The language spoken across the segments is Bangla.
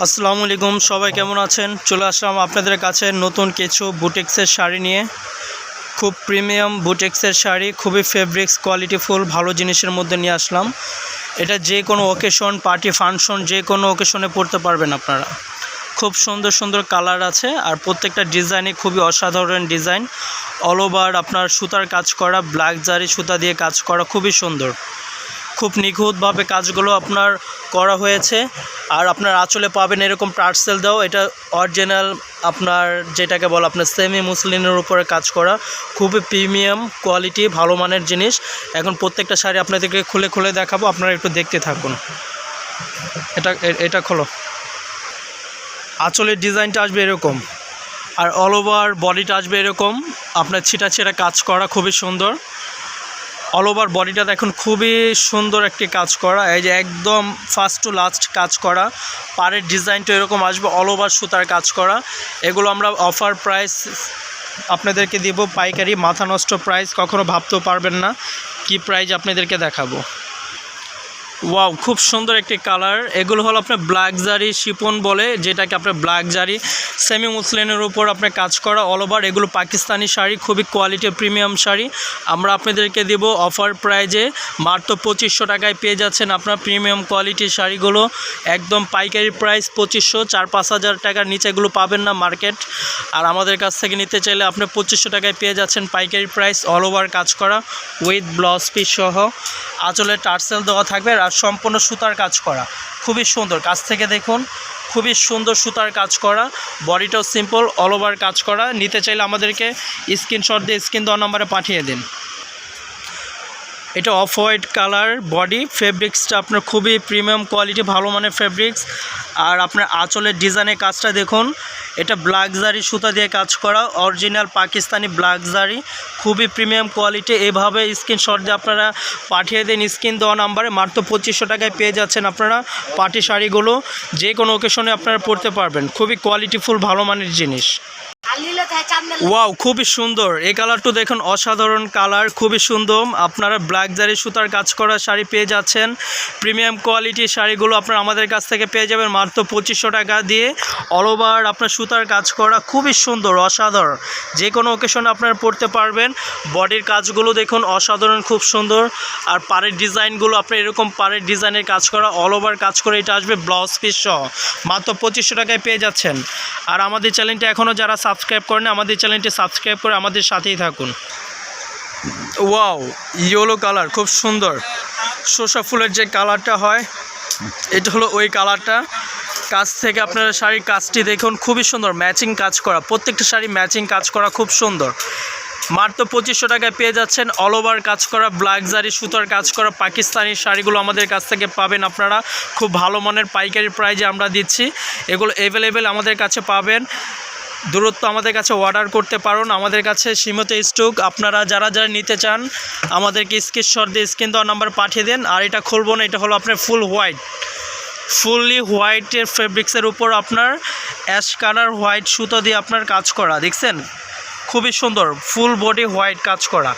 আসসালামু আলাইকুম, সবাই কেমন আছেন? চলে আসলাম আপনাদের কাছে নতুন কিছু বুটিক্সের শাড়ি নিয়ে। খুব প্রিমিয়াম বুটিক্সের শাড়ি, খুবই ফেব্রিক্স কোয়ালিটিফুল ভালো জিনিসের মধ্যে নিয়ে আসলাম। এটা যে কোনো ওকেশন, পার্টি ফাংশন, যে কোনো ওকেশনে পরতে পারবেন আপনারা। খুব সুন্দর সুন্দর কালার আছে আর প্রত্যেকটা ডিজাইনে খুবই অসাধারণ ডিজাইন। অল ওভার আপনার সুতার কাজ করা, ব্ল্যাক জারি সুতা দিয়ে কাজ করা, খুবই সুন্দর। খুব নিখুঁতভাবে কাজগুলো আপনার করা হয়েছে। আর আপনার আঁচলে পাবেন এরকম টার্সেল দেওয়া, এটা অরিজিনাল আপনার যেটাকে বলে আপনার সেমি মুসলিনের উপরে কাজ করা, খুবই প্রিমিয়াম কোয়ালিটি ভালো মানের জিনিস। এখন প্রত্যেকটা শাড়ি আপনাদেরকে খুলে খুলে দেখাবো, আপনারা একটু দেখতে থাকুন। এটা খোলো। আঁচলের ডিজাইনটা আসবে এরকম, আর অল ওভার বডিটা আসবে এরকম আপনার ছিটা ছিটা কাজ করা, খুবই সুন্দর। অল ওভার বডিটা দেখুন, খুবই সুন্দর একটি কাজ করা, এই যে একদম ফার্স্ট টু লাস্ট কাজ করা। পাড়ের ডিজাইনটা এরকম আসবে, অল ওভার সুতার কাজ করা। এগুলো আমরা অফার প্রাইস আপনাদেরকে দিব, পাইকারি মাথা নষ্ট প্রাইস, কখনো ভাবতেও পারবেন না কি প্রাইস আপনাদেরকে দেখাবো। ওয়াও, খুব সুন্দর একটি কালার। এগুলো হলো আপনার ব্ল্যাক জারি শিপন বলে, যেটাকে আপনার ব্ল্যাক জারি সেমি মুসলিনের উপর আপনার কাজ করা অল ওভার। এগুলো পাকিস্তানি শাড়ি, খুবই কোয়ালিটি প্রিমিয়াম শাড়ি। আমরা আপনাদেরকে দেব অফার প্রাইজে মাত্র 2500 টাকায় পেয়ে যাচ্ছেন আপনার প্রিমিয়াম কোয়ালিটির শাড়িগুলো। একদম পাইকারি প্রাইস 2500, 4-5 হাজার টাকার নিচে এগুলো পাবেন না মার্কেট। আর আমাদের কাছ থেকে নিতে চাইলে আপনি 2500 টাকায় পেয়ে যাচ্ছেন পাইকারি প্রাইস, অল ওভার কাজ করা উইথ ব্লাউজ পিস সহ। আঁচলে টার্সেল দেওয়া থাকবে আর সম্পূর্ণ সুতার কাজ করা, খুবই সুন্দর। কাছ থেকে দেখুন, খুবই সুন্দর সুতার কাজ করা, বডিটাও সিম্পল, অল ওভার কাজ করা। নিতে চাইলে আমাদেরকে স্ক্রিনশট দিয়ে স্ক্রিন দেওয়া নাম্বারে পাঠিয়ে দিন। এটা অফ হোয়াইট কালার বডি, ফেব্রিক্সটা আপনার খুবই প্রিমিয়াম কোয়ালিটি ভালো মানের ফেব্রিক্স। আর আপনার আঁচলের ডিজাইনের কাজটা দেখুন, এটা ব্ল্যাক জারি সুতা দিয়ে কাজ করা, অরিজিনাল পাকিস্তানি ব্ল্যাক জারি, খুবই প্রিমিয়াম কোয়ালিটি। এভাবে স্ক্রিনশট দিয়ে আপনারা পাঠিয়ে দিন স্ক্রিন দেওয়া নাম্বারে। মাত্র 2500 টাকায় পেয়ে যাচ্ছেন আপনারা পার্টি শাড়িগুলো, যে কোনো ওকেশনে আপনারা পরতে পারবেন। খুবই কোয়ালিটিফুল ভালো মানের জিনিস। ওয়াও, খুবই সুন্দর। এই কালারটা দেখুন, অসাধারণ কালার, খুবই সুন্দর। আপনারা ব্ল্যাক জারি সুতার কাজ করা শাড়ি পেয়ে যাচ্ছেন। প্রিমিয়াম কোয়ালিটির শাড়িগুলো আপনারা আমাদের কাছ থেকে পেয়ে যাবেন মাত্র 2500 টাকা দিয়ে। অল ওভার আপনার সুতার কাজ করা, খুবই সুন্দর, অসাধারণ। যে কোনো ওকেশনে আপনারা পরতে পারবেন। বডির কাজগুলো দেখুন অসাধারণ, খুব সুন্দর। আর পাড়ের ডিজাইনগুলো আপনার এরকম পাড়ের ডিজাইনের কাজ করা, অল ওভার কাজ করে। এটা আসবে ব্লাউজ পিস সহ, মাত্র 2500 টাকায় পেয়ে যাচ্ছেন। আর আমাদের চ্যানেলটা এখনও যারা সাবস্ক্রাইব করেন, আমাদের চ্যানেলটি সাবস্ক্রাইব করে আমাদের সাথেই থাকুন। ওয়াও, ইয়েলো কালার, খুব সুন্দর। শসা ফুলের যে কালারটা হয়, এটা হলো ওই কালারটা। কাছ থেকে আপনারা শাড়ির কাজটি দেখুন, খুবই সুন্দর, ম্যাচিং কাজ করা, প্রত্যেকটা শাড়ি ম্যাচিং কাজ করা, খুব সুন্দর। মাত্র 2500 টাকায় পেয়ে যাচ্ছেন অল ওভার কাজ করা ব্ল্যাক জারি সুতার কাজ করা পাকিস্তানি শাড়িগুলো আমাদের কাছ থেকে পাবেন আপনারা খুব ভালো মানের পাইকারি প্রাইজে আমরা দিচ্ছি। এগুলো অ্যাভেলেবেল আমাদের কাছে পাবেন। দূরত্ব আমাদের কাছে অর্ডার করতে পারুন, আমাদের কাছে সীমিত স্টক। আপনারা যারা যারা নিতে চান আমাদেরকে স্ক্রিনশট দিয়ে স্ক্রিন দেওয়া নাম্বার পাঠিয়ে দেন। আর এটা খুলবো না, এটা হলো আপনার ফুল হোয়াইট, ফুললি হোয়াইটের ফেব্রিক্সের উপর আপনার অ্যাশ কালার হোয়াইট সুতো দিয়ে আপনার কাজ করা, দেখছেন খুবই সুন্দর, ফুল বডি হোয়াইট কাজ করা।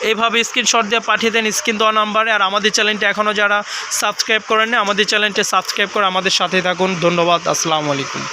এইভাবে স্ক্রিনশট দিয়ে পাঠিয়ে দেন স্ক্রিন দেওয়া নাম্বারে। আর আমাদের চ্যানেলটা এখনও যারা সাবস্ক্রাইব করেন না, আমাদের চ্যানেলটি সাবস্ক্রাইব করে আমাদের সাথে থাকুন। ধন্যবাদ, আসসালামু আলাইকুম।